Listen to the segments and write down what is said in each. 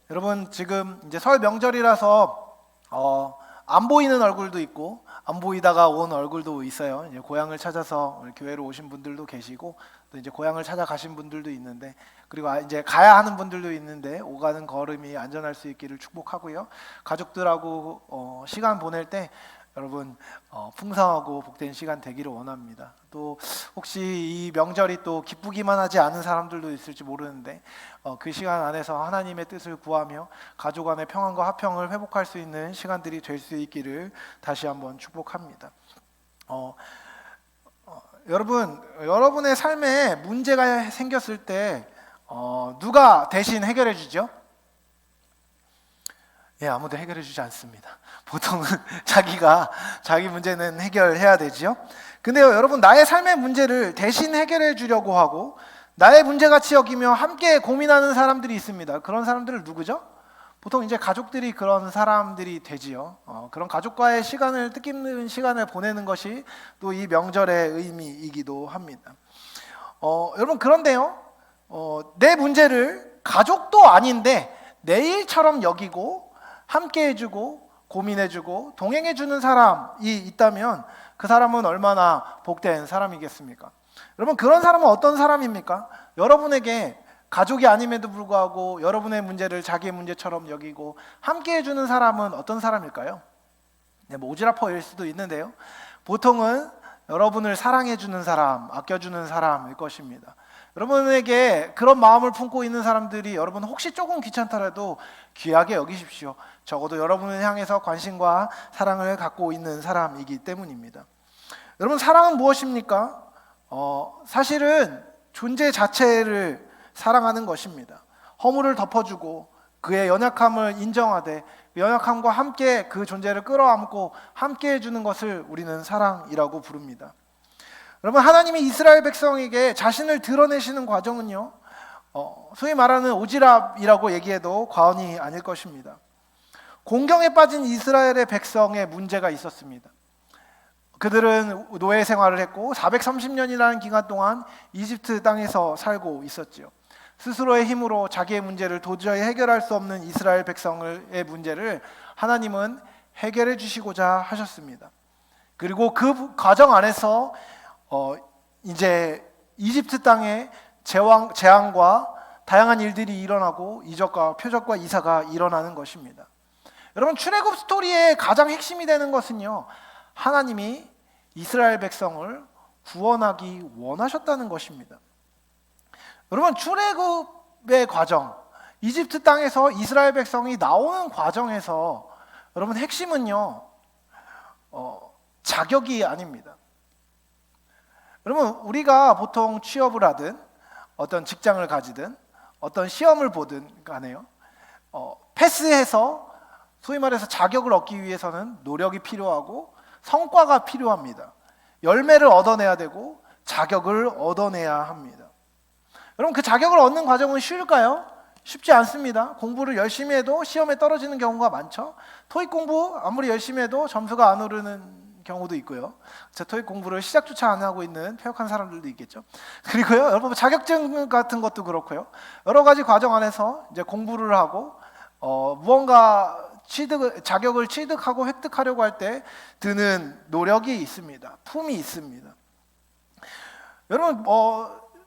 여러분 지금 이제 설 명절이라서 안 보이는 얼굴도 있고 안 보이다가 온 얼굴도 있어요. 이제 고향을 찾아서 교회로 오신 분들도 계시고 또 이제 고향을 찾아가신 분들도 있는데, 그리고 이제 가야 하는 분들도 있는데 오가는 걸음이 안전할 수 있기를 축복하고요. 가족들하고 시간 보낼 때 여러분 풍성하고 복된 시간 되기를 원합니다. 또 혹시 이 명절이 또 기쁘기만 하지 않은 사람들도 있을지 모르는데 그 시간 안에서 하나님의 뜻을 구하며 가족 안의 평안과 화평을 회복할 수 있는 시간들이 될 수 있기를 다시 한번 축복합니다. 여러분의 삶에 문제가 생겼을 때 누가 대신 해결해 주죠? 아무도 해결해 주지 않습니다. 보통은 자기가 자기 문제는 해결해야 되죠. 근데요, 여러분, 나의 삶의 문제를 대신 해결해 주려고 하고 나의 문제같이 여기며 함께 고민하는 사람들이 있습니다. 그런 사람들은 누구죠? 보통 이제 가족들이 그런 사람들이 되지요. 그런 가족과의 시간을, 뜻깊은 시간을 보내는 것이 또 이 명절의 의미이기도 합니다. 여러분, 그런데요, 내 문제를 가족도 아닌데 내 일처럼 여기고 함께 해주고 고민해주고 동행해주는 사람이 있다면 그 사람은 얼마나 복된 사람이겠습니까? 여러분, 그런 사람은 어떤 사람입니까? 여러분에게 가족이 아님에도 불구하고 여러분의 문제를 자기의 문제처럼 여기고 함께 해주는 사람은 어떤 사람일까요? 오지라퍼일 수도 있는데요, 보통은 여러분을 사랑해주는 사람, 아껴주는 사람일 것입니다. 여러분에게 그런 마음을 품고 있는 사람들이 여러분 혹시 조금 귀찮더라도 귀하게 여기십시오. 적어도 여러분을 향해서 관심과 사랑을 갖고 있는 사람이기 때문입니다. 여러분, 사랑은 무엇입니까? 사실은 존재 자체를 사랑하는 것입니다. 허물을 덮어주고 그의 연약함을 인정하되 연약함과 함께 그 존재를 끌어안고 함께 해주는 것을 우리는 사랑이라고 부릅니다. 여러분, 하나님이 이스라엘 백성에게 자신을 드러내시는 과정은요, 소위 말하는 오지랖이라고 얘기해도 과언이 아닐 것입니다. 공경에 빠진 이스라엘의 백성의 문제가 있었습니다. 그들은 노예 생활을 했고 430년이라는 기간 동안 이집트 땅에서 살고 있었지요. 스스로의 힘으로 자기의 문제를 도저히 해결할 수 없는 이스라엘 백성의 문제를 하나님은 해결해 주시고자 하셨습니다. 그리고 그 과정 안에서 이제 이집트 땅에 재앙과 다양한 일들이 일어나고 이적과 표적과 이사가 일어나는 것입니다. 여러분, 출애굽 스토리의 가장 핵심이 되는 것은요, 하나님이 이스라엘 백성을 구원하기 원하셨다는 것입니다. 여러분, 출애굽의 과정, 이집트 땅에서 이스라엘 백성이 나오는 과정에서 여러분 핵심은요, 자격이 아닙니다. 여러분, 우리가 보통 취업을 하든 어떤 직장을 가지든 어떤 시험을 보든 간에요, 패스해서 소위 말해서 자격을 얻기 위해서는 노력이 필요하고 성과가 필요합니다. 열매를 얻어내야 되고 자격을 얻어내야 합니다. 여러분, 그 자격을 얻는 과정은 쉬울까요? 쉽지 않습니다. 공부를 열심히 해도 시험에 떨어지는 경우가 많죠. 토익 공부 아무리 열심히 해도 점수가 안 오르는 경우도 있고요. 제 토익 공부를 시작조차 안 하고 있는 폐역한 사람들도 있겠죠. 그리고요, 여러분, 자격증 같은 것도 그렇고요. 여러 가지 과정 안에서 이제 공부를 하고 무언가 자격을 취득하고 획득하려고 할 때 드는 노력이 있습니다. 품이 있습니다. 여러분,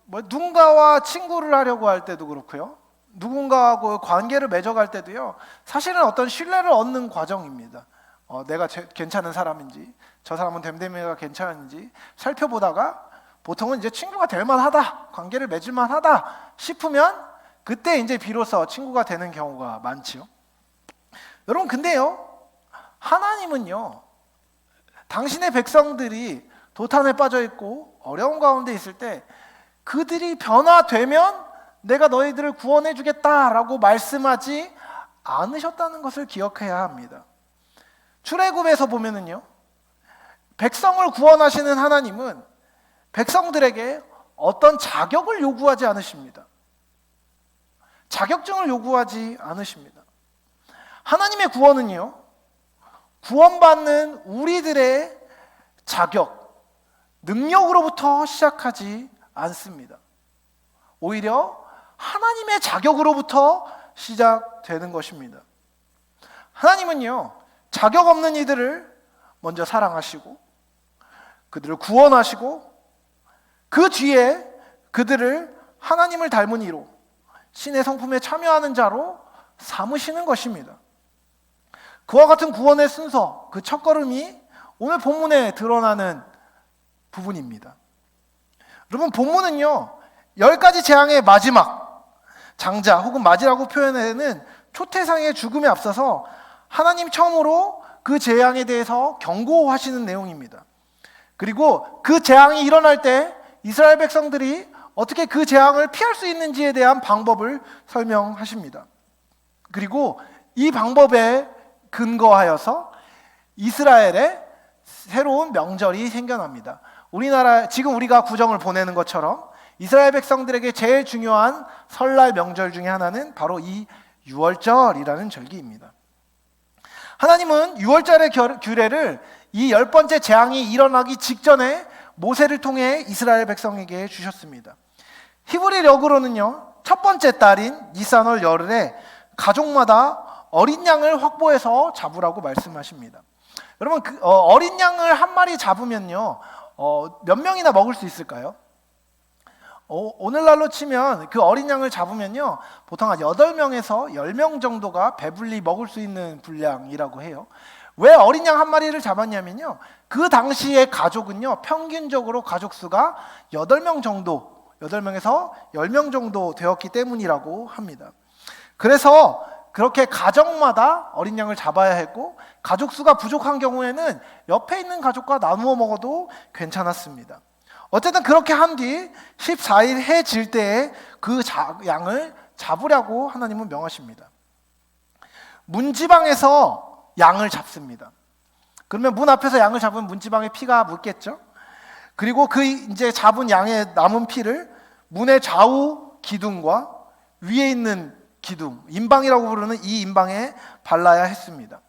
누군가와 친구를 하려고 할 때도 그렇고요, 누군가하고 관계를 맺어갈 때도요, 사실은 어떤 신뢰를 얻는 과정입니다. 내가 괜찮은 사람인지, 저 사람은 됨됨이가 괜찮은지 살펴보다가 보통은 이제 친구가 될 만하다, 관계를 맺을 만하다 싶으면 그때 이제 비로소 친구가 되는 경우가 많지요. 여러분, 근데요, 하나님은요, 당신의 백성들이 도탄에 빠져 있고 어려운 가운데 있을 때 그들이 변화되면 내가 너희들을 구원해 주겠다라고 말씀하지 않으셨다는 것을 기억해야 합니다. 출애굽에서 보면은요, 백성을 구원하시는 하나님은 백성들에게 어떤 자격을 요구하지 않으십니다. 자격증을 요구하지 않으십니다. 하나님의 구원은요, 구원받는 우리들의 자격, 능력으로부터 시작하지 않습니다. 오히려 하나님의 자격으로부터 시작되는 것입니다. 하나님은요, 자격 없는 이들을 먼저 사랑하시고 그들을 구원하시고 그 뒤에 그들을 하나님을 닮은 이로 신의 성품에 참여하는 자로 삼으시는 것입니다. 그와 같은 구원의 순서, 그 첫걸음이 오늘 본문에 드러나는 부분입니다. 여러분, 본문은요 10가지 재앙의 마지막, 장자 혹은 맞이라고 표현하는 초태상의 죽음에 앞서서 하나님 처음으로 그 재앙에 대해서 경고하시는 내용입니다. 그리고 그 재앙이 일어날 때 이스라엘 백성들이 어떻게 그 재앙을 피할 수 있는지에 대한 방법을 설명하십니다. 그리고 이 방법에 근거하여서 이스라엘의 새로운 명절이 생겨납니다. 우리나라 지금 우리가 구정을 보내는 것처럼 이스라엘 백성들에게 제일 중요한 설날 명절 중에 하나는 바로 이 유월절이라는 절기입니다. 하나님은 유월절의 규례를 이 10번째 재앙이 일어나기 직전에 모세를 통해 이스라엘 백성에게 주셨습니다. 히브리 력으로는요, 첫 번째 달인 니산월 열흘에 가족마다 어린 양을 확보해서 잡으라고 말씀하십니다. 여러분, 어린 양을 한 마리 잡으면요, 몇 명이나 먹을 수 있을까요? 오늘날로 치면 그 어린 양을 잡으면요, 보통 한 8명에서 10명 정도가 배불리 먹을 수 있는 분량이라고 해요. 왜 어린 양 한 마리를 잡았냐면요, 그 당시의 가족은요, 평균적으로 가족 수가 8명 정도, 8명에서 10명 정도 되었기 때문이라고 합니다. 그래서 그렇게 가정마다 어린 양을 잡아야 했고, 가족 수가 부족한 경우에는 옆에 있는 가족과 나누어 먹어도 괜찮았습니다. 어쨌든 그렇게 한 뒤 14일 해 질 때에 그 양을 잡으라고 하나님은 명하십니다. 문지방에서 양을 잡습니다. 그러면 문 앞에서 양을 잡으면 문지방에 피가 묻겠죠? 그리고 그 이제 잡은 양의 남은 피를 문의 좌우 기둥과 위에 있는 기둥, 임방이라고 부르는 이 임방에 발라야 했습니다.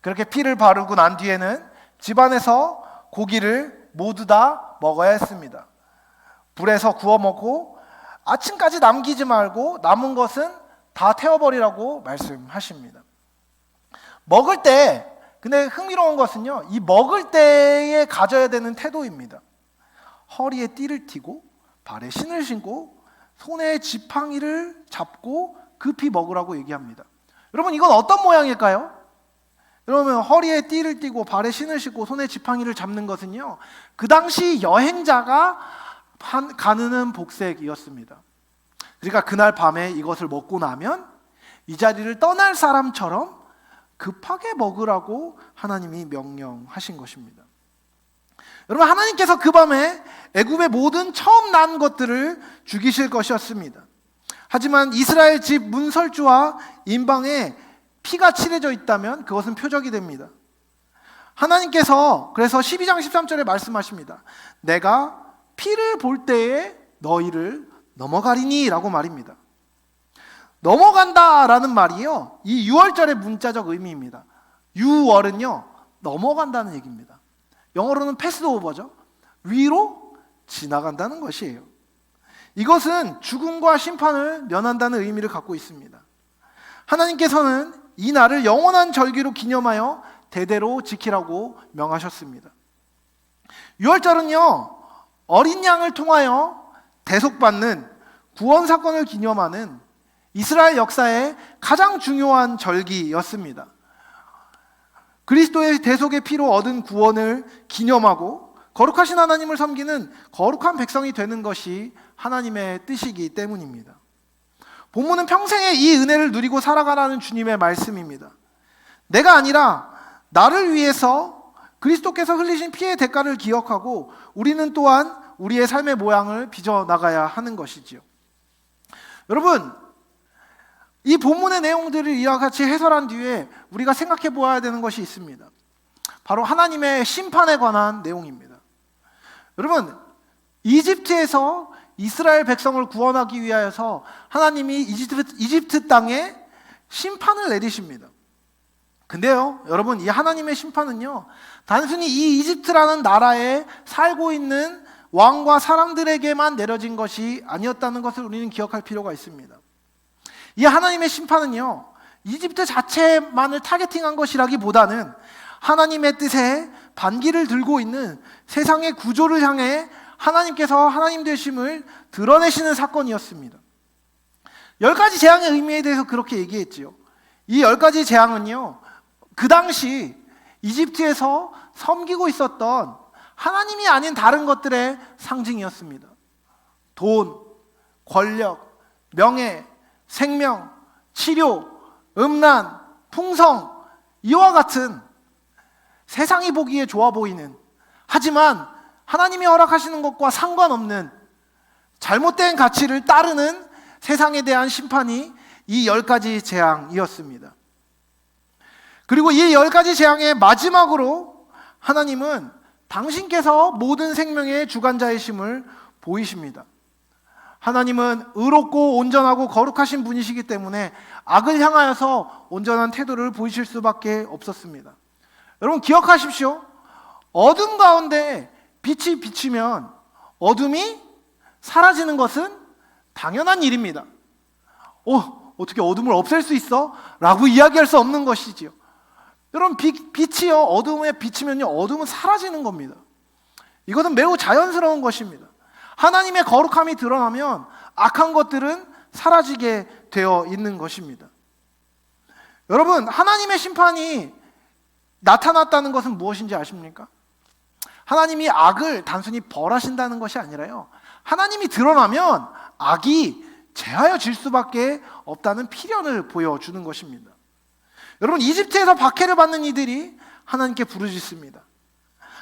그렇게 피를 바르고 난 뒤에는 집안에서 고기를 모두 다 먹어야 했습니다. 불에서 구워 먹고 아침까지 남기지 말고 남은 것은 다 태워버리라고 말씀하십니다. 먹을 때, 근데 흥미로운 것은요, 이 먹을 때에 가져야 되는 태도입니다. 허리에 띠를 띠고 발에 신을 신고 손에 지팡이를 잡고 급히 먹으라고 얘기합니다. 여러분, 이건 어떤 모양일까요? 여러분, 허리에 띠를 띠고 발에 신을 신고 손에 지팡이를 잡는 것은요, 그 당시 여행자가 가느는 복색이었습니다. 그러니까 그날 밤에 이것을 먹고 나면 이 자리를 떠날 사람처럼 급하게 먹으라고 하나님이 명령하신 것입니다. 여러분, 하나님께서 그 밤에 애굽의 모든 처음 난 것들을 죽이실 것이었습니다. 하지만 이스라엘 집 문설주와 임방에 피가 칠해져 있다면 그것은 표적이 됩니다. 하나님께서 그래서 12장 13절에 말씀하십니다. 내가 피를 볼 때에 너희를 넘어가리니 라고 말입니다. 넘어간다라는 말이요, 이 유월절의 문자적 의미입니다. 유월은요, 넘어간다는 얘기입니다. 영어로는 패스오버죠. 위로 지나간다는 것이에요. 이것은 죽음과 심판을 면한다는 의미를 갖고 있습니다. 하나님께서는 이 날을 영원한 절기로 기념하여 대대로 지키라고 명하셨습니다. 유월절은요, 어린 양을 통하여 대속받는 구원 사건을 기념하는 이스라엘 역사의 가장 중요한 절기였습니다. 그리스도의 대속의 피로 얻은 구원을 기념하고 거룩하신 하나님을 섬기는 거룩한 백성이 되는 것이 하나님의 뜻이기 때문입니다. 본문은 평생에 이 은혜를 누리고 살아가라는 주님의 말씀입니다. 내가 아니라 나를 위해서 그리스도께서 흘리신 피의 대가를 기억하고 우리는 또한 우리의 삶의 모양을 빚어나가야 하는 것이지요. 여러분, 이 본문의 내용들을 이와 같이 해설한 뒤에 우리가 생각해 보아야 되는 것이 있습니다. 바로 하나님의 심판에 관한 내용입니다. 여러분, 이집트에서 이스라엘 백성을 구원하기 위하여서 하나님이 이집트 땅에 심판을 내리십니다. 근데요, 여러분, 이 하나님의 심판은요, 단순히 이 이집트라는 나라에 살고 있는 왕과 사람들에게만 내려진 것이 아니었다는 것을 우리는 기억할 필요가 있습니다. 이 하나님의 심판은요, 이집트 자체만을 타겟팅한 것이라기보다는 하나님의 뜻에 반기를 들고 있는 세상의 구조를 향해 하나님께서 하나님 되심을 드러내시는 사건이었습니다. 10가지 재앙의 의미에 대해서 그렇게 얘기했지요. 이 10가지 재앙은요, 그 당시 이집트에서 섬기고 있었던 하나님이 아닌 다른 것들의 상징이었습니다. 돈, 권력, 명예, 생명, 치료, 음란, 풍성, 이와 같은 세상이 보기에 좋아 보이는, 하지만 하나님이 허락하시는 것과 상관없는 잘못된 가치를 따르는 세상에 대한 심판이 이 10가지 재앙이었습니다. 그리고 이 10가지 재앙의 마지막으로 하나님은 당신께서 모든 생명의 주관자이심을 보이십니다. 하나님은 의롭고 온전하고 거룩하신 분이시기 때문에 악을 향하여서 온전한 태도를 보이실 수밖에 없었습니다. 여러분 기억하십시오. 어둠 가운데 빛이 비치면 어둠이 사라지는 것은 당연한 일입니다. 어떻게 어둠을 없앨 수 있어? 라고 이야기할 수 없는 것이지요. 여러분 빛이요, 어둠에 비치면요, 어둠은 사라지는 겁니다. 이것은 매우 자연스러운 것입니다. 하나님의 거룩함이 드러나면 악한 것들은 사라지게 되어 있는 것입니다. 여러분, 하나님의 심판이 나타났다는 것은 무엇인지 아십니까? 하나님이 악을 단순히 벌하신다는 것이 아니라요, 하나님이 드러나면 악이 제하여질 수밖에 없다는 필연을 보여주는 것입니다. 여러분, 이집트에서 박해를 받는 이들이 하나님께 부르짖습니다.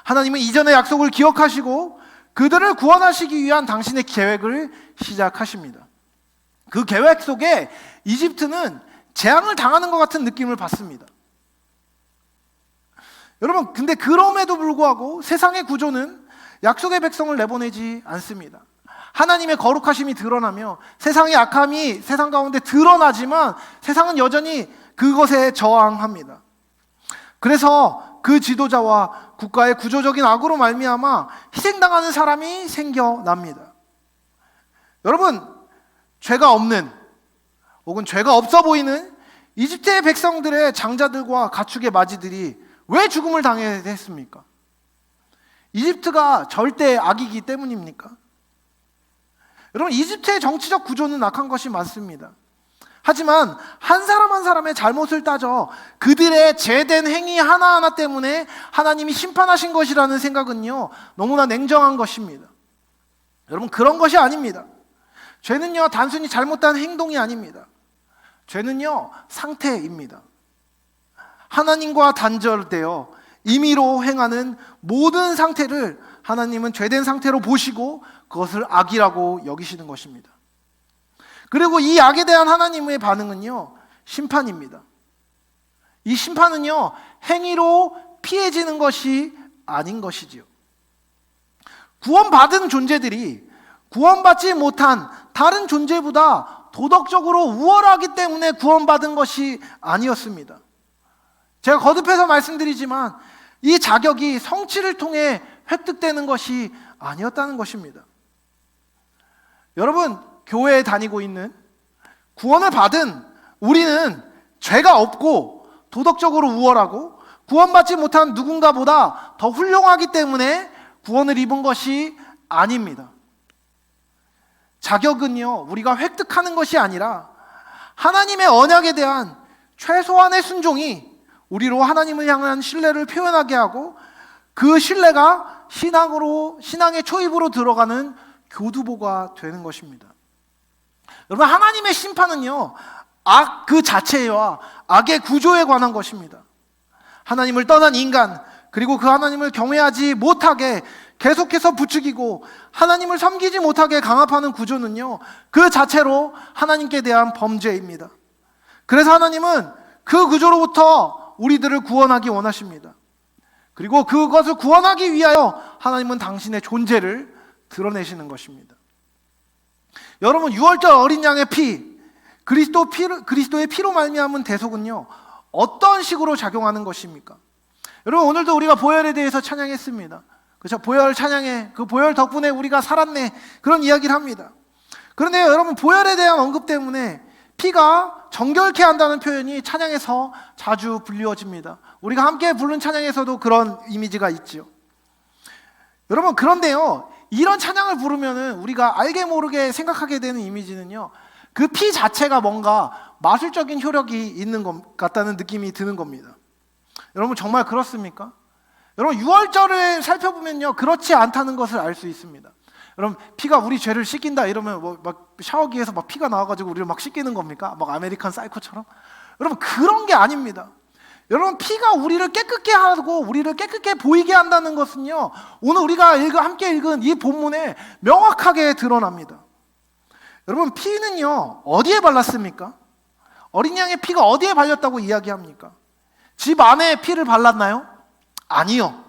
하나님은 이전의 약속을 기억하시고 그들을 구원하시기 위한 당신의 계획을 시작하십니다. 그 계획 속에 이집트는 재앙을 당하는 것 같은 느낌을 받습니다. 여러분, 근데 그럼에도 불구하고 세상의 구조는 약속의 백성을 내보내지 않습니다. 하나님의 거룩하심이 드러나며 세상의 악함이 세상 가운데 드러나지만 세상은 여전히 그것에 저항합니다. 그래서 그 지도자와 국가의 구조적인 악으로 말미암아 희생당하는 사람이 생겨납니다. 여러분, 죄가 없는 혹은 죄가 없어 보이는 이집트의 백성들의 장자들과 가축의 마지들이 왜 죽음을 당해야 했습니까? 이집트가 절대 악이기 때문입니까? 여러분, 이집트의 정치적 구조는 악한 것이 맞습니다. 하지만 한 사람 한 사람의 잘못을 따져 그들의 죄된 행위 하나하나 때문에 하나님이 심판하신 것이라는 생각은요, 너무나 냉정한 것입니다. 여러분, 그런 것이 아닙니다. 죄는요, 단순히 잘못된 행동이 아닙니다. 죄는요, 상태입니다. 하나님과 단절되어 임의로 행하는 모든 상태를 하나님은 죄된 상태로 보시고 그것을 악이라고 여기시는 것입니다. 그리고 이 악에 대한 하나님의 반응은요, 심판입니다. 이 심판은요, 행위로 피해지는 것이 아닌 것이지요. 구원받은 존재들이 구원받지 못한 다른 존재보다 도덕적으로 우월하기 때문에 구원받은 것이 아니었습니다. 제가 거듭해서 말씀드리지만 이 자격이 성취를 통해 획득되는 것이 아니었다는 것입니다. 여러분, 교회에 다니고 있는 구원을 받은 우리는 죄가 없고 도덕적으로 우월하고 구원받지 못한 누군가보다 더 훌륭하기 때문에 구원을 입은 것이 아닙니다. 자격은요, 우리가 획득하는 것이 아니라 하나님의 언약에 대한 최소한의 순종이 우리로 하나님을 향한 신뢰를 표현하게 하고 그 신뢰가 신앙의 초입으로 들어가는 교두보가 되는 것입니다. 여러분, 하나님의 심판은요, 악 그 자체와 악의 구조에 관한 것입니다. 하나님을 떠난 인간, 그리고 그 하나님을 경외하지 못하게 계속해서 부추기고 하나님을 섬기지 못하게 강압하는 구조는요, 그 자체로 하나님께 대한 범죄입니다. 그래서 하나님은 그 구조로부터 우리들을 구원하기 원하십니다. 그리고 그것을 구원하기 위하여 하나님은 당신의 존재를 드러내시는 것입니다. 여러분, 유월절 어린 양의 피, 그리스도의 피로 말미암은 대속은요, 어떤 식으로 작용하는 것입니까? 여러분, 오늘도 우리가 보혈에 대해서 찬양했습니다. 그렇죠? 보혈 찬양해, 그 보혈 덕분에 우리가 살았네, 그런 이야기를 합니다. 그런데 여러분, 보혈에 대한 언급 때문에 피가 정결케 한다는 표현이 찬양에서 자주 불리워집니다. 우리가 함께 부른 찬양에서도 그런 이미지가 있지요. 여러분, 그런데요, 이런 찬양을 부르면은 우리가 알게 모르게 생각하게 되는 이미지는요, 그 피 자체가 뭔가 마술적인 효력이 있는 것 같다는 느낌이 드는 겁니다. 여러분, 정말 그렇습니까? 여러분, 유월절을 살펴보면요, 그렇지 않다는 것을 알 수 있습니다. 여러분, 피가 우리 죄를 씻긴다 이러면 뭐 막 샤워기에서 막 피가 나와가지고 우리를 막 씻기는 겁니까? 막 아메리칸 사이코처럼? 여러분, 그런 게 아닙니다. 여러분, 피가 우리를 깨끗게 하고 우리를 깨끗게 보이게 한다는 것은요, 오늘 우리가 함께 읽은 이 본문에 명확하게 드러납니다. 여러분, 피는요, 어디에 발랐습니까? 어린 양의 피가 어디에 발렸다고 이야기합니까? 집 안에 피를 발랐나요? 아니요.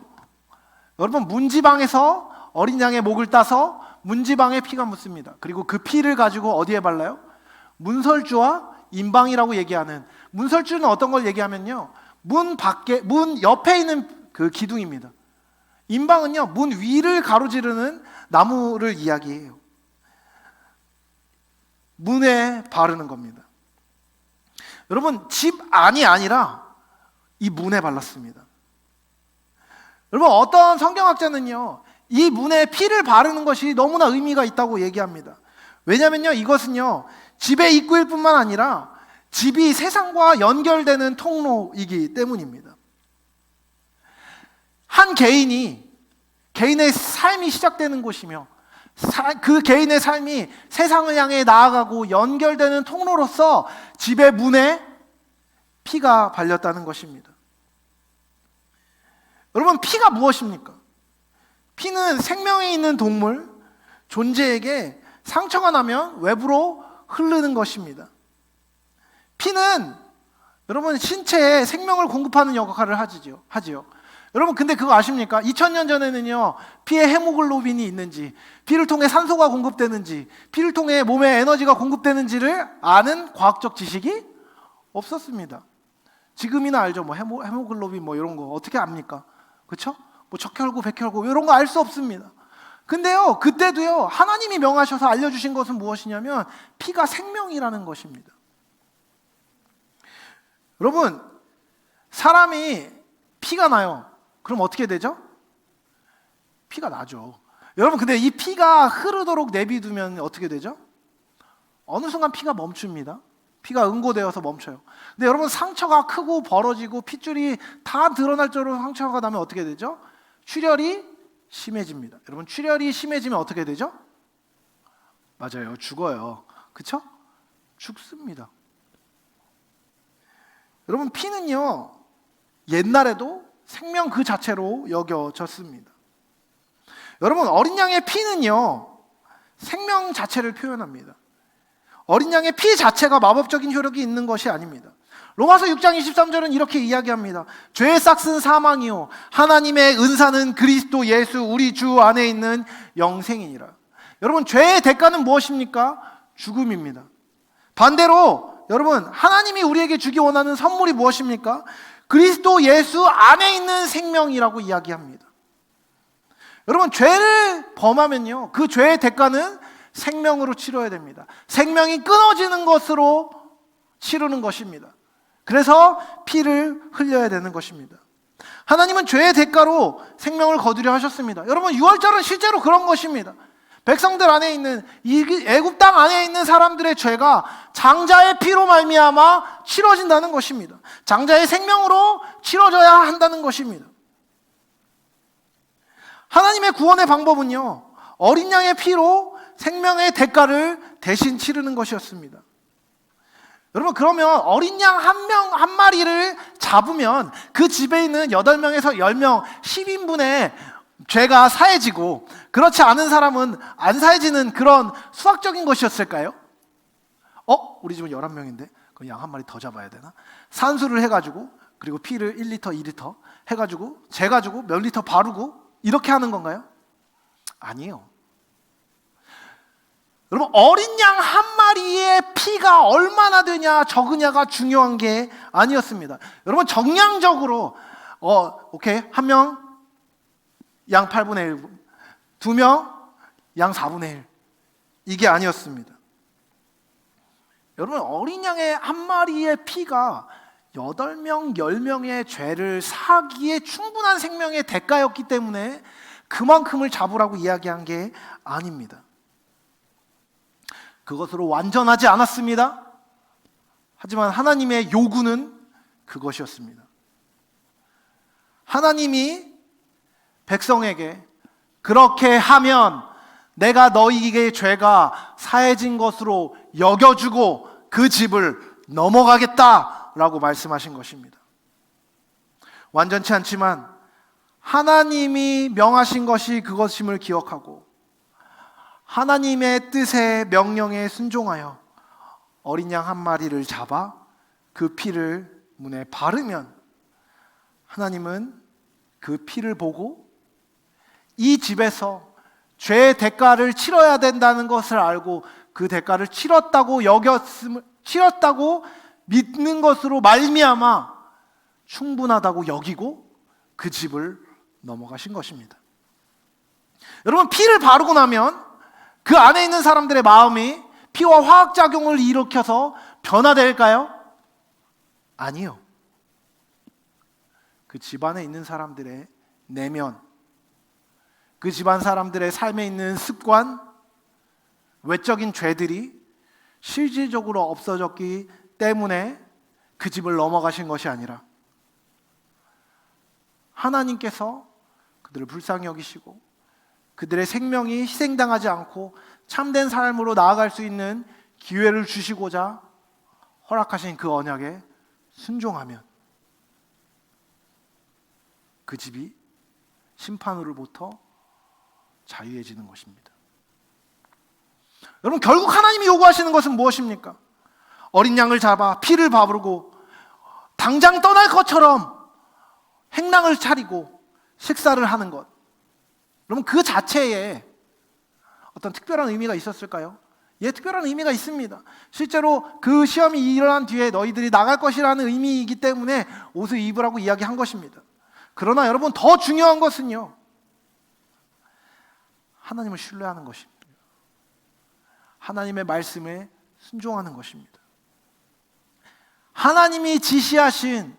여러분, 문지방에서 어린 양의 목을 따서 문지방에 피가 묻습니다. 그리고 그 피를 가지고 어디에 발라요? 문설주와 임방이라고 얘기하는, 문설주는 어떤 걸 얘기하면요, 문 옆에 있는 그 기둥입니다. 임방은요, 문 위를 가로지르는 나무를 이야기해요. 문에 바르는 겁니다. 여러분, 집 안이 아니라 이 문에 발랐습니다. 여러분, 어떤 성경학자는요, 이 문에 피를 바르는 것이 너무나 의미가 있다고 얘기합니다. 왜냐면요, 이것은요, 집의 입구일 뿐만 아니라 집이 세상과 연결되는 통로이기 때문입니다. 한 개인의 삶이 시작되는 곳이며, 그 개인의 삶이 세상을 향해 나아가고 연결되는 통로로서 집의 문에 피가 발렸다는 것입니다. 여러분, 피가 무엇입니까? 피는 생명이 있는 동물, 존재에게 상처가 나면 외부로 흐르는 것입니다. 피는 여러분, 신체에 생명을 공급하는 역할을 하지요. 여러분, 근데 그거 아십니까? 2000년 전에는요, 피에 헤모글로빈이 있는지, 피를 통해 산소가 공급되는지, 피를 통해 몸에 에너지가 공급되는지를 아는 과학적 지식이 없었습니다. 지금이나 알죠. 뭐 헤모글로빈 뭐 이런 거 어떻게 압니까? 그렇죠? 뭐 적혈구, 백혈구 이런 거 알 수 없습니다. 근데요, 그때도요, 하나님이 명하셔서 알려주신 것은 무엇이냐면 피가 생명이라는 것입니다. 여러분, 사람이 피가 나요. 그럼 어떻게 되죠? 피가 나죠. 여러분, 근데 이 피가 흐르도록 내비두면 어떻게 되죠? 어느 순간 피가 멈춥니다. 피가 응고되어서 멈춰요. 근데 여러분, 상처가 크고 벌어지고 핏줄이 다 드러날 정도로 상처가 나면 어떻게 되죠? 출혈이 심해집니다. 여러분, 출혈이 심해지면 어떻게 되죠? 맞아요, 죽어요. 그쵸? 죽습니다. 여러분, 피는요, 옛날에도 생명 그 자체로 여겨졌습니다. 여러분, 어린 양의 피는요, 생명 자체를 표현합니다. 어린 양의 피 자체가 마법적인 효력이 있는 것이 아닙니다. 로마서 6장 23절은 이렇게 이야기합니다. 죄의 싹은 사망이요 하나님의 은사는 그리스도 예수 우리 주 안에 있는 영생이니라. 여러분, 죄의 대가는 무엇입니까? 죽음입니다. 반대로 여러분, 하나님이 우리에게 주기 원하는 선물이 무엇입니까? 그리스도 예수 안에 있는 생명이라고 이야기합니다. 여러분, 죄를 범하면요, 그 죄의 대가는 생명으로 치러야 됩니다. 생명이 끊어지는 것으로 치르는 것입니다. 그래서 피를 흘려야 되는 것입니다. 하나님은 죄의 대가로 생명을 거두려 하셨습니다. 여러분, 유월절은 실제로 그런 것입니다. 백성들 안에 있는, 애굽 땅 안에 있는 사람들의 죄가 장자의 피로 말미암아 치러진다는 것입니다. 장자의 생명으로 치러져야 한다는 것입니다. 하나님의 구원의 방법은요, 어린 양의 피로 생명의 대가를 대신 치르는 것이었습니다. 여러분, 그러면 어린 양 한 마리를 잡으면 그 집에 있는 8명에서 10명, 10인분의 죄가 사해지고, 그렇지 않은 사람은 안 사해지는 그런 수학적인 것이었을까요? 우리 집은 11명인데 그럼 양 한 마리 더 잡아야 되나? 산수를 해가지고, 그리고 피를 1리터, 2리터 해가지고 재가지고 몇 리터 바르고 이렇게 하는 건가요? 아니에요. 여러분, 어린 양 한 마리의 피가 얼마나 되냐 적으냐가 중요한 게 아니었습니다. 여러분, 정량적으로 오케이, 1명 양 8분의 1, 2명 양 4분의 1, 이게 아니었습니다. 여러분, 어린 양의 한 마리의 피가 8명, 10명의 죄를 사기에 충분한 생명의 대가였기 때문에 그만큼을 잡으라고 이야기한 게 아닙니다. 그것으로 완전하지 않았습니다. 하지만 하나님의 요구는 그것이었습니다. 하나님이 백성에게 그렇게 하면 내가 너희에게 죄가 사해진 것으로 여겨주고 그 집을 넘어가겠다라고 말씀하신 것입니다. 완전치 않지만 하나님이 명하신 것이 그것임을 기억하고 하나님의 뜻에 명령에 순종하여 어린 양 한 마리를 잡아 그 피를 문에 바르면 하나님은 그 피를 보고 이 집에서 죄의 대가를 치러야 된다는 것을 알고 그 대가를 치렀다고 믿는 것으로 말미암아 충분하다고 여기고 그 집을 넘어가신 것입니다. 여러분, 피를 바르고 나면 그 안에 있는 사람들의 마음이 피와 화학작용을 일으켜서 변화될까요? 아니요. 그 집안에 있는 사람들의 내면, 그 집안 사람들의 삶에 있는 습관, 외적인 죄들이 실질적으로 없어졌기 때문에 그 집을 넘어가신 것이 아니라 하나님께서 그들을 불쌍히 여기시고 그들의 생명이 희생당하지 않고 참된 삶으로 나아갈 수 있는 기회를 주시고자 허락하신 그 언약에 순종하면 그 집이 심판으로부터 자유해지는 것입니다. 여러분, 결국 하나님이 요구하시는 것은 무엇입니까? 어린 양을 잡아 피를 바르고 당장 떠날 것처럼 행랑을 차리고 식사를 하는 것. 여러분, 그 자체에 어떤 특별한 의미가 있었을까요? 예, 특별한 의미가 있습니다. 실제로 그 시험이 일어난 뒤에 너희들이 나갈 것이라는 의미이기 때문에 옷을 입으라고 이야기한 것입니다. 그러나 여러분, 더 중요한 것은요, 하나님을 신뢰하는 것입니다. 하나님의 말씀에 순종하는 것입니다. 하나님이 지시하신,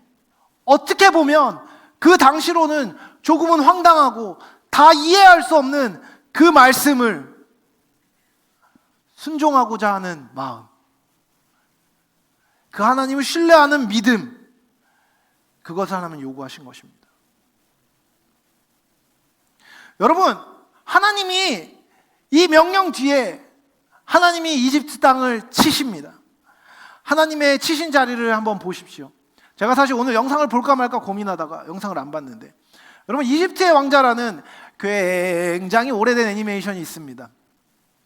어떻게 보면 그 당시로는 조금은 황당하고 다 이해할 수 없는 그 말씀을 순종하고자 하는 마음, 그 하나님을 신뢰하는 믿음, 그것을 하나님은 요구하신 것입니다. 여러분, 하나님이 이 명령 뒤에 하나님이 이집트 땅을 치십니다. 하나님의 치신 자리를 한번 보십시오. 제가 사실 오늘 영상을 볼까 말까 고민하다가 영상을 안 봤는데, 여러분, 이집트의 왕자라는 굉장히 오래된 애니메이션이 있습니다.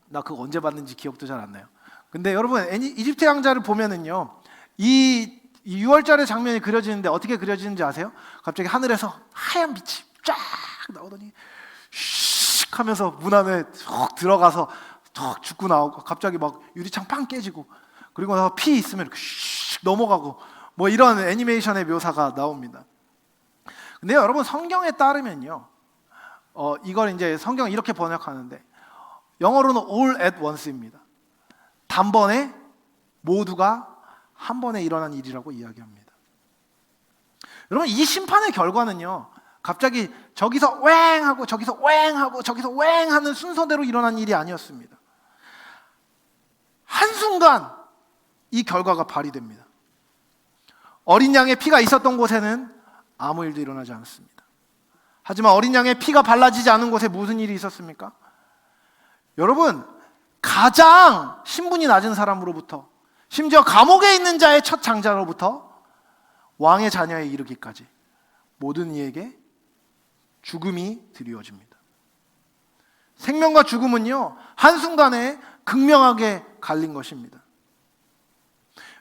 나 그거 언제 봤는지 기억도 잘 안 나요. 근데 여러분, 이집트의 왕자를 보면은요, 이 6월절의 장면이 그려지는데 어떻게 그려지는지 아세요? 갑자기 하늘에서 하얀 빛이 쫙 나오더니 슉 하면서 문 안에 쏙 들어가서 턱 죽고 나오고, 갑자기 막 유리창 팡 깨지고, 그리고 나서 피 있으면 이렇게 슉 넘어가고, 뭐 이런 애니메이션의 묘사가 나옵니다. 근데 여러분, 성경에 따르면요, 이걸 이제 성경 이렇게 번역하는데 영어로는 all at once입니다. 단번에 모두가 한 번에 일어난 일이라고 이야기합니다. 여러분, 이 심판의 결과는요, 갑자기 저기서 왱 하고 저기서 왱 하고 저기서 왱 하는 순서대로 일어난 일이 아니었습니다. 한순간 이 결과가 발휘됩니다. 어린 양의 피가 있었던 곳에는 아무 일도 일어나지 않았습니다. 하지만 어린 양의 피가 발라지지 않은 곳에 무슨 일이 있었습니까? 여러분, 가장 신분이 낮은 사람으로부터, 심지어 감옥에 있는 자의 첫 장자로부터 왕의 자녀에 이르기까지 모든 이에게 죽음이 드리워집니다. 생명과 죽음은요, 한순간에 극명하게 갈린 것입니다.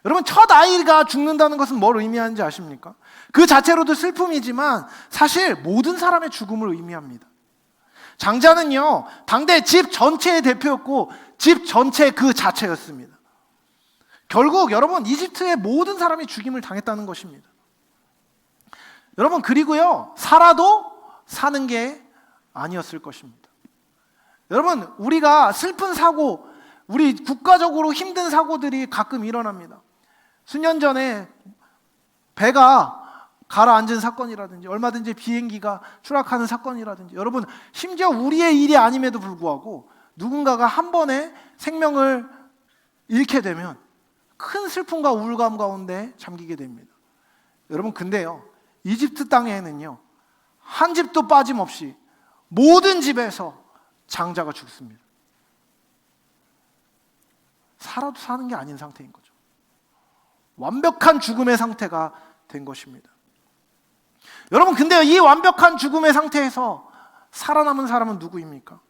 여러분, 첫 아이가 죽는다는 것은 뭘 의미하는지 아십니까? 그 자체로도 슬픔이지만 사실 모든 사람의 죽음을 의미합니다. 장자는요, 당대 집 전체의 대표였고 집 전체 그 자체였습니다. 결국 여러분, 이집트의 모든 사람이 죽임을 당했다는 것입니다. 여러분, 그리고요, 살아도 사는 게 아니었을 것입니다. 여러분, 우리가 슬픈 사고, 우리 국가적으로 힘든 사고들이 가끔 일어납니다. 수년 전에 배가 가라앉은 사건이라든지 얼마든지 비행기가 추락하는 사건이라든지 여러분 심지어 우리의 일이 아님에도 불구하고 누군가가 한 번에 생명을 잃게 되면 큰 슬픔과 우울감 가운데 잠기게 됩니다. 여러분 근데요 이집트 땅에는요 한 집도 빠짐없이 모든 집에서 장자가 죽습니다. 살아도 사는 게 아닌 상태인 거죠. 완벽한 죽음의 상태가 된 것입니다. 여러분 근데 이 완벽한 죽음의 상태에서 살아남은 사람은 누구입니까?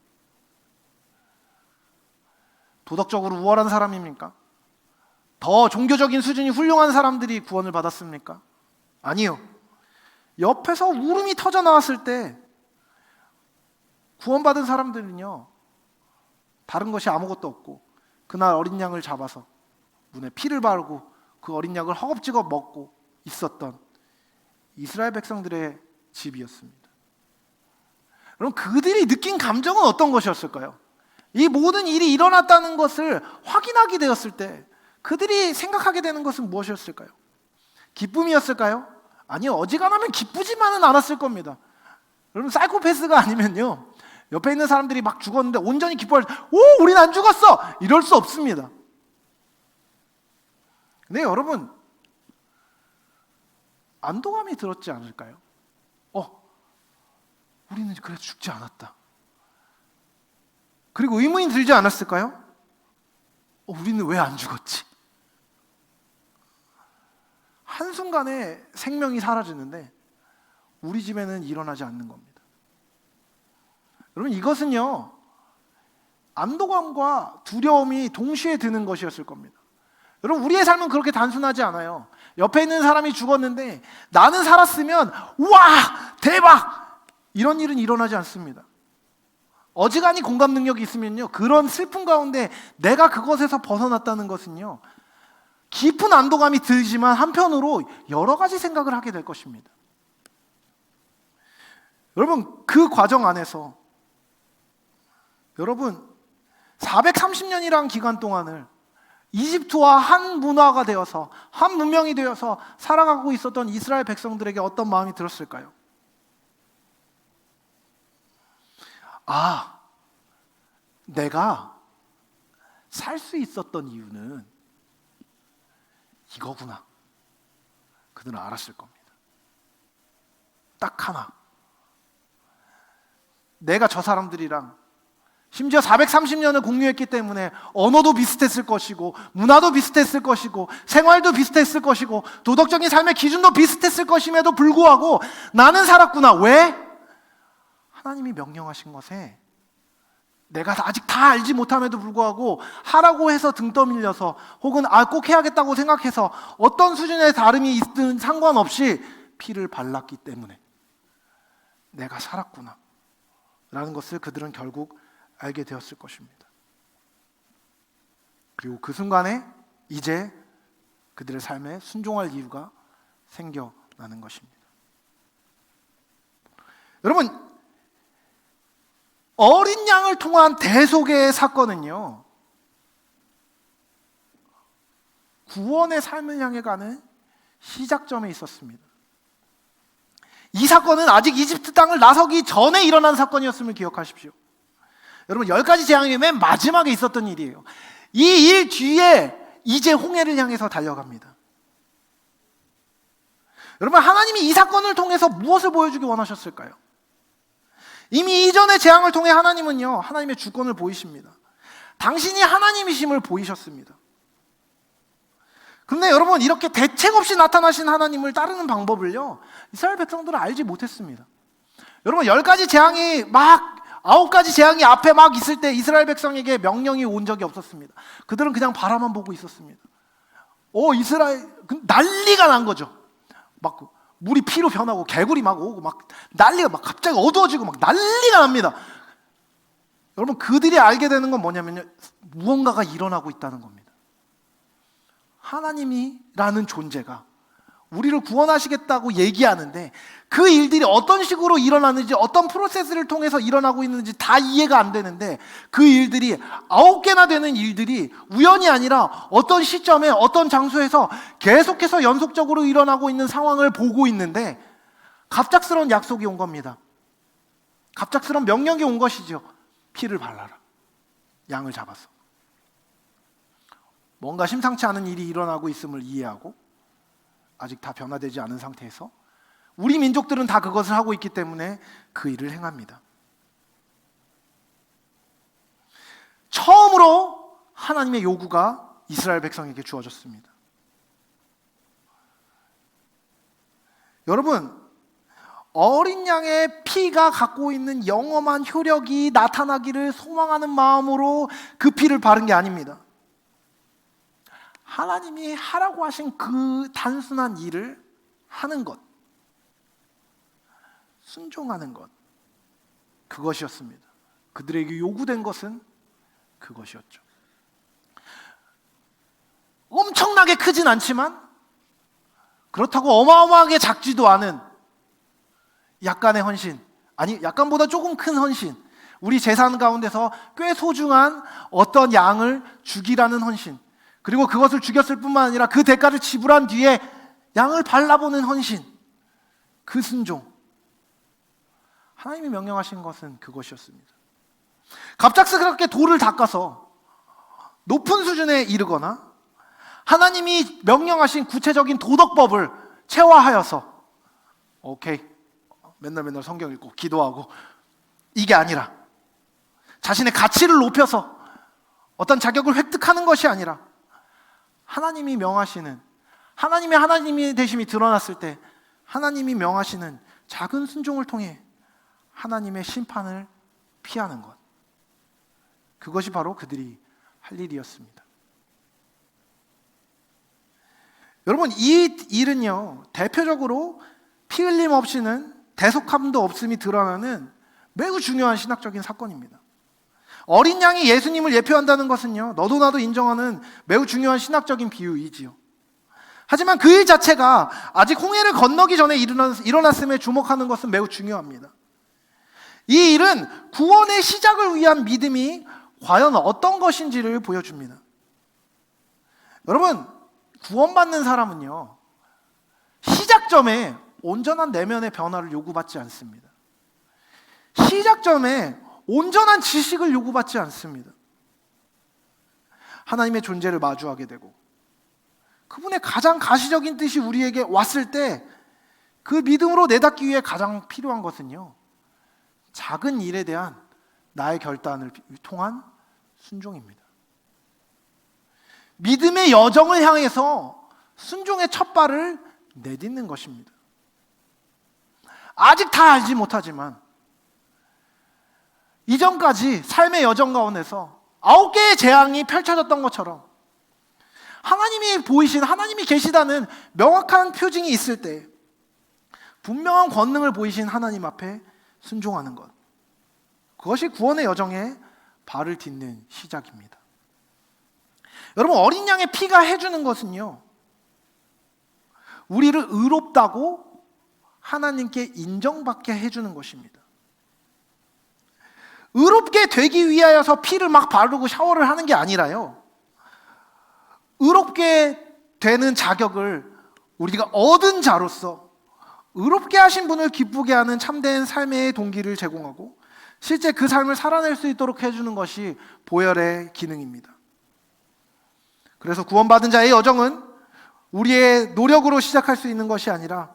도덕적으로 우월한 사람입니까? 더 종교적인 수준이 훌륭한 사람들이 구원을 받았습니까? 아니요. 옆에서 울음이 터져 나왔을 때 구원받은 사람들은요 다른 것이 아무것도 없고 그날 어린 양을 잡아서 문에 피를 바르고 그 어린 양을 허겁지겁 먹고 있었던 이스라엘 백성들의 집이었습니다. 그럼 그들이 느낀 감정은 어떤 것이었을까요? 이 모든 일이 일어났다는 것을 확인하게 되었을 때 그들이 생각하게 되는 것은 무엇이었을까요? 기쁨이었을까요? 아니요, 어지간하면 기쁘지만은 않았을 겁니다. 여러분 사이코패스가 아니면요 옆에 있는 사람들이 막 죽었는데 온전히 기뻐할 때 오 우린 안 죽었어 이럴 수 없습니다. 근데 여러분 안도감이 들었지 않을까요? 우리는 그래도 죽지 않았다. 그리고 의문이 들지 않았을까요? 우리는 왜 안 죽었지? 한순간에 생명이 사라지는데 우리 집에는 일어나지 않는 겁니다. 여러분 이것은요 안도감과 두려움이 동시에 드는 것이었을 겁니다. 여러분 우리의 삶은 그렇게 단순하지 않아요. 옆에 있는 사람이 죽었는데 나는 살았으면 와 대박 이런 일은 일어나지 않습니다. 어지간히 공감 능력이 있으면요 그런 슬픔 가운데 내가 그것에서 벗어났다는 것은요 깊은 안도감이 들지만 한편으로 여러 가지 생각을 하게 될 것입니다. 여러분 그 과정 안에서 여러분 430년이라는 기간 동안을 이집트와 한 문화가 되어서 한 문명이 되어서 살아가고 있었던 이스라엘 백성들에게 어떤 마음이 들었을까요? 내가 살 수 있었던 이유는 이거구나. 그들은 알았을 겁니다. 딱 하나. 내가 저 사람들이랑 심지어 430년을 공유했기 때문에 언어도 비슷했을 것이고 문화도 비슷했을 것이고 생활도 비슷했을 것이고 도덕적인 삶의 기준도 비슷했을 것임에도 불구하고 나는 살았구나. 왜? 하나님이 명령하신 것에 내가 아직 다 알지 못함에도 불구하고 하라고 해서 등 떠밀려서 혹은 꼭 해야겠다고 생각해서 어떤 수준의 다름이 있든 상관없이 피를 발랐기 때문에 내가 살았구나 라는 것을 그들은 결국 알게 되었을 것입니다. 그리고 그 순간에 이제 그들의 삶에 순종할 이유가 생겨나는 것입니다. 여러분 어린 양을 통한 대속의 사건은요 구원의 삶을 향해 가는 시작점에 있었습니다. 이 사건은 아직 이집트 땅을 나서기 전에 일어난 사건이었음을 기억하십시오. 여러분 10가지 재앙이 맨 마지막에 있었던 일이에요. 이 일 뒤에 이제 홍해를 향해서 달려갑니다. 여러분 하나님이 이 사건을 통해서 무엇을 보여주기 원하셨을까요? 이미 이전의 재앙을 통해 하나님은요 하나님의 주권을 보이십니다. 당신이 하나님이심을 보이셨습니다. 그런데 여러분 이렇게 대책 없이 나타나신 하나님을 따르는 방법을요 이스라엘 백성들은 알지 못했습니다. 여러분 10가지 재앙이 9가지 재앙이 앞에 막 있을 때 이스라엘 백성에게 명령이 온 적이 없었습니다. 그들은 그냥 바라만 보고 있었습니다. 이스라엘 난리가 난 거죠. 막 물이 피로 변하고 개구리 막 오고 막 난리가 막 갑자기 어두워지고 막 난리가 납니다. 여러분 그들이 알게 되는 건 뭐냐면요 무언가가 일어나고 있다는 겁니다. 하나님이라는 존재가 우리를 구원하시겠다고 얘기하는데 그 일들이 어떤 식으로 일어나는지, 어떤 프로세스를 통해서 일어나고 있는지 다 이해가 안 되는데, 그 일들이 9개나 되는 일들이 우연이 아니라 어떤 시점에 어떤 장소에서 계속해서 연속적으로 일어나고 있는 상황을 보고 있는데, 갑작스러운 약속이 온 겁니다. 갑작스러운 명령이 온 것이죠. 피를 발라라. 양을 잡아서. 뭔가 심상치 않은 일이 일어나고 있음을 이해하고 아직 다 변화되지 않은 상태에서 우리 민족들은 다 그것을 하고 있기 때문에 그 일을 행합니다. 처음으로 하나님의 요구가 이스라엘 백성에게 주어졌습니다. 여러분, 어린 양의 피가 갖고 있는 영험한 효력이 나타나기를 소망하는 마음으로 그 피를 바른 게 아닙니다. 하나님이 하라고 하신 그 단순한 일을 하는 것, 순종하는 것, 그것이었습니다. 그들에게 요구된 것은 그것이었죠. 엄청나게 크진 않지만 그렇다고 어마어마하게 작지도 않은 약간의 헌신, 아니 약간보다 조금 큰 헌신, 우리 재산 가운데서 꽤 소중한 어떤 양을 죽이라는 헌신, 그리고 그것을 죽였을 뿐만 아니라 그 대가를 지불한 뒤에 양을 발라보는 헌신, 그 순종, 하나님이 명령하신 것은 그것이었습니다. 갑작스럽게 돌을 닦아서 높은 수준에 이르거나 하나님이 명령하신 구체적인 도덕법을 체화하여서 오케이, 맨날 성경 읽고 기도하고, 이게 아니라 자신의 가치를 높여서 어떤 자격을 획득하는 것이 아니라 하나님이 명하시는, 하나님의 되심이 드러났을 때 하나님이 명하시는 작은 순종을 통해 하나님의 심판을 피하는 것, 그것이 바로 그들이 할 일이었습니다. 여러분, 이 일은요, 대표적으로 피 흘림 없이는 대속함도 없음이 드러나는 매우 중요한 신학적인 사건입니다. 어린 양이 예수님을 예표한다는 것은요, 너도 나도 인정하는 매우 중요한 신학적인 비유이지요. 하지만 그 일 자체가 아직 홍해를 건너기 전에 일어났음에 주목하는 것은 매우 중요합니다. 이 일은 구원의 시작을 위한 믿음이 과연 어떤 것인지를 보여줍니다. 여러분, 구원받는 사람은요, 시작점에 온전한 내면의 변화를 요구받지 않습니다. 시작점에 온전한 지식을 요구받지 않습니다. 하나님의 존재를 마주하게 되고 그분의 가장 가시적인 뜻이 우리에게 왔을 때 그 믿음으로 내닫기 위해 가장 필요한 것은요, 작은 일에 대한 나의 결단을 통한 순종입니다. 믿음의 여정을 향해서 순종의 첫 발을 내딛는 것입니다. 아직 다 알지 못하지만 이전까지 삶의 여정 가운데서 9개의 재앙이 펼쳐졌던 것처럼 하나님이 보이신, 하나님이 계시다는 명확한 표징이 있을 때 분명한 권능을 보이신 하나님 앞에 순종하는 것, 그것이 구원의 여정에 발을 딛는 시작입니다. 여러분, 어린 양의 피가 해주는 것은요, 우리를 의롭다고 하나님께 인정받게 해주는 것입니다. 의롭게 되기 위하여서 피를 막 바르고 샤워를 하는 게 아니라요, 의롭게 되는 자격을 우리가 얻은 자로서 의롭게 하신 분을 기쁘게 하는 참된 삶의 동기를 제공하고 실제 그 삶을 살아낼 수 있도록 해주는 것이 보혈의 기능입니다. 그래서 구원받은 자의 여정은 우리의 노력으로 시작할 수 있는 것이 아니라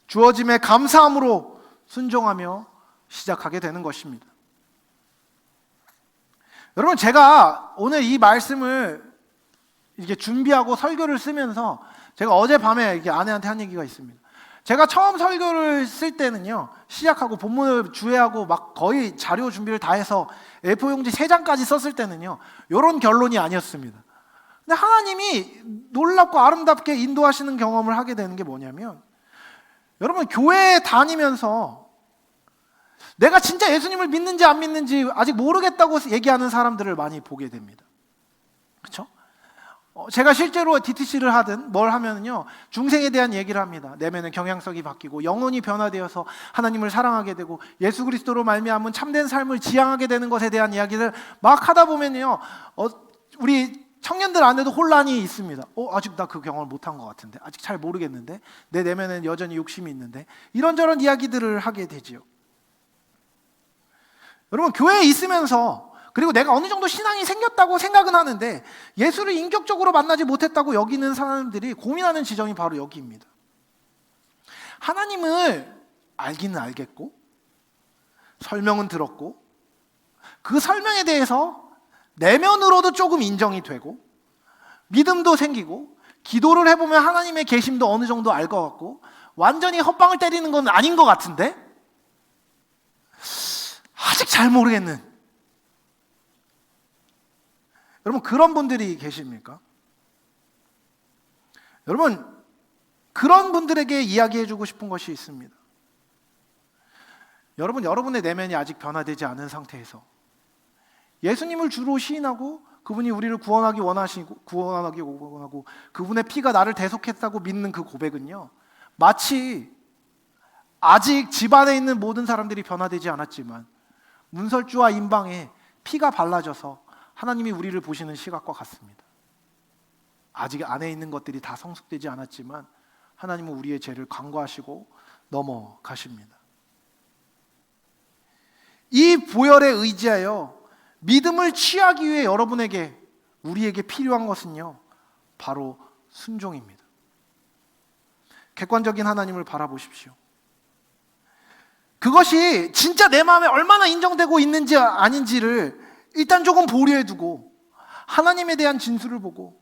주어짐의 감사함으로 순종하며 시작하게 되는 것입니다. 여러분, 제가 오늘 이 말씀을 이렇게 준비하고 설교를 쓰면서 제가 어젯밤에 이렇게 아내한테 한 얘기가 있습니다. 제가 처음 설교를 쓸 때는요, 시작하고 본문을 주해하고 막 거의 자료 준비를 다 해서 A4 용지 3장까지 썼을 때는요, 이런 결론이 아니었습니다. 근데 하나님이 놀랍고 아름답게 인도하시는 경험을 하게 되는 게 뭐냐면, 여러분, 교회에 다니면서 내가 진짜 예수님을 믿는지 안 믿는지 아직 모르겠다고 얘기하는 사람들을 많이 보게 됩니다. 그렇죠? 제가 실제로 DTC를 하든 뭘 하면요, 중생에 대한 얘기를 합니다. 내면의 경향성이 바뀌고 영혼이 변화되어서 하나님을 사랑하게 되고 예수 그리스도로 말미암은 참된 삶을 지향하게 되는 것에 대한 이야기를 막 하다 보면요, 우리 청년들 안에도 혼란이 있습니다. 아직 나 그 경험을 못한 것 같은데, 아직 잘 모르겠는데, 내 내면에는 여전히 욕심이 있는데, 이런저런 이야기들을 하게 되지요. 여러분, 교회에 있으면서, 그리고 내가 어느 정도 신앙이 생겼다고 생각은 하는데 예수를 인격적으로 만나지 못했다고 여기는 사람들이 고민하는 지점이 바로 여기입니다. 하나님을 알기는 알겠고 설명은 들었고 그 설명에 대해서 내면으로도 조금 인정이 되고 믿음도 생기고 기도를 해보면 하나님의 계심도 어느 정도 알 것 같고 완전히 헛방을 때리는 건 아닌 것 같은데 아직 잘 모르겠는, 여러분, 그런 분들이 계십니까? 여러분, 그런 분들에게 이야기해주고 싶은 것이 있습니다. 여러분, 여러분의 내면이 아직 변화되지 않은 상태에서 예수님을 주로 시인하고 그분이 우리를 구원하기 원하고 그분의 피가 나를 대속했다고 믿는 그 고백은요, 마치 아직 집안에 있는 모든 사람들이 변화되지 않았지만 문설주와 임방에 피가 발라져서 하나님이 우리를 보시는 시각과 같습니다. 아직 안에 있는 것들이 다 성숙되지 않았지만 하나님은 우리의 죄를 간과하시고 넘어가십니다. 이 보혈에 의지하여 믿음을 취하기 위해 우리에게 필요한 것은요, 바로 순종입니다. 객관적인 하나님을 바라보십시오. 그것이 진짜 내 마음에 얼마나 인정되고 있는지 아닌지를 일단 조금 보류해 두고 하나님에 대한 진술을 보고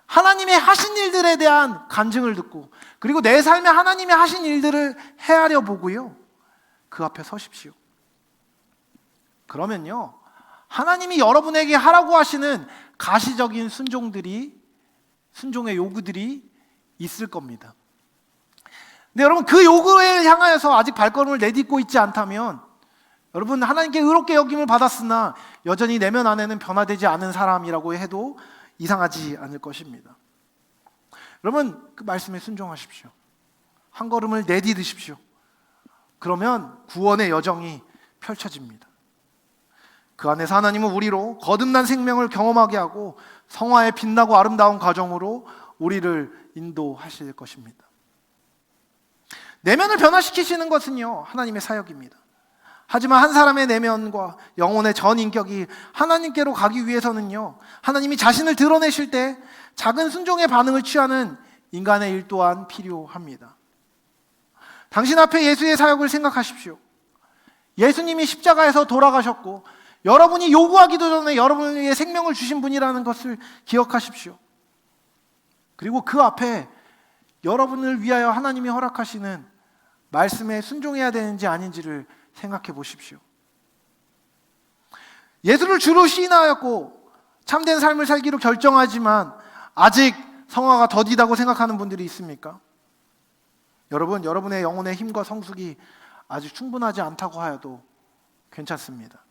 하나님의 하신 일들에 대한 간증을 듣고 그리고 내 삶에 하나님이 하신 일들을 헤아려 보고요, 그 앞에 서십시오. 그러면요, 하나님이 여러분에게 하라고 하시는 가시적인 순종의 요구들이 있을 겁니다. 근데 여러분, 그 요구에 향하여서 아직 발걸음을 내딛고 있지 않다면 여러분, 하나님께 의롭게 여김을 받았으나 여전히 내면 안에는 변화되지 않은 사람이라고 해도 이상하지 않을 것입니다. 여러분, 그 말씀에 순종하십시오. 한 걸음을 내디디십시오. 그러면 구원의 여정이 펼쳐집니다. 그 안에서 하나님은 우리로 거듭난 생명을 경험하게 하고 성화의 빛나고 아름다운 과정으로 우리를 인도하실 것입니다. 내면을 변화시키시는 것은요, 하나님의 사역입니다. 하지만 한 사람의 내면과 영혼의 전 인격이 하나님께로 가기 위해서는요, 하나님이 자신을 드러내실 때 작은 순종의 반응을 취하는 인간의 일 또한 필요합니다. 당신 앞에 예수의 사역을 생각하십시오. 예수님이 십자가에서 돌아가셨고 여러분이 요구하기도 전에 여러분을 위해 생명을 주신 분이라는 것을 기억하십시오. 그리고 그 앞에 여러분을 위하여 하나님이 허락하시는 말씀에 순종해야 되는지 아닌지를 생각해 보십시오. 예수를 주로 시인하였고 참된 삶을 살기로 결정하지만 아직 성화가 더디다고 생각하는 분들이 있습니까? 여러분, 여러분의 영혼의 힘과 성숙이 아직 충분하지 않다고 하여도 괜찮습니다.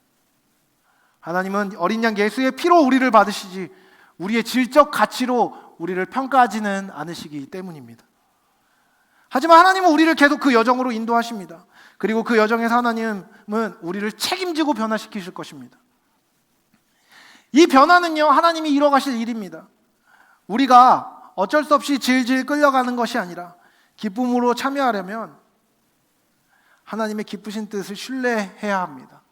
하나님은 어린 양 예수의 피로 우리를 받으시지 우리의 질적 가치로 우리를 평가하지는 않으시기 때문입니다. 하지만 하나님은 우리를 계속 그 여정으로 인도하십니다. 그리고 그 여정에서 하나님은 우리를 책임지고 변화시키실 것입니다. 이 변화는요, 하나님이 이뤄가실 일입니다. 우리가 어쩔 수 없이 질질 끌려가는 것이 아니라 기쁨으로 참여하려면 하나님의 기쁘신 뜻을 신뢰해야 합니다.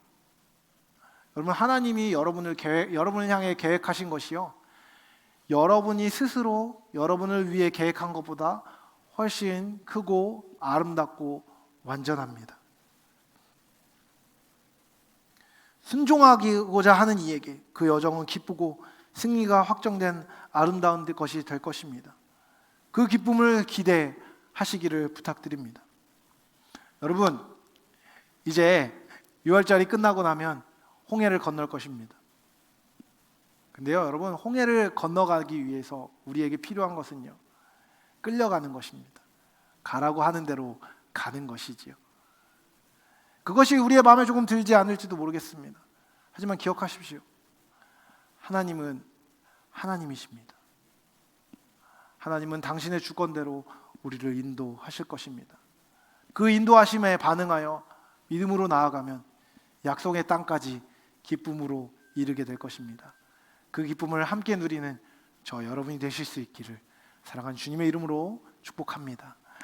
여러분, 하나님이 여러분을 향해 계획하신 것이요, 여러분이 스스로 여러분을 위해 계획한 것보다 훨씬 크고 아름답고 완전합니다. 순종하고자 하는 이에게 그 여정은 기쁘고 승리가 확정된 아름다운 것이 될 것입니다. 그 기쁨을 기대하시기를 부탁드립니다. 여러분, 이제 6월절이 끝나고 나면 홍해를 건널 것입니다. 근데요, 여러분, 홍해를 건너가기 위해서 우리에게 필요한 것은요, 끌려가는 것입니다. 가라고 하는 대로 가는 것이지요. 그것이 우리의 마음에 조금 들지 않을지도 모르겠습니다. 하지만 기억하십시오. 하나님은 하나님이십니다. 하나님은 당신의 주권대로 우리를 인도하실 것입니다. 그 인도하심에 반응하여 믿음으로 나아가면 약속의 땅까지 기쁨으로 이르게 될 것입니다. 그 기쁨을 함께 누리는 저 여러분이 되실 수 있기를 사랑하는 주님의 이름으로 축복합니다.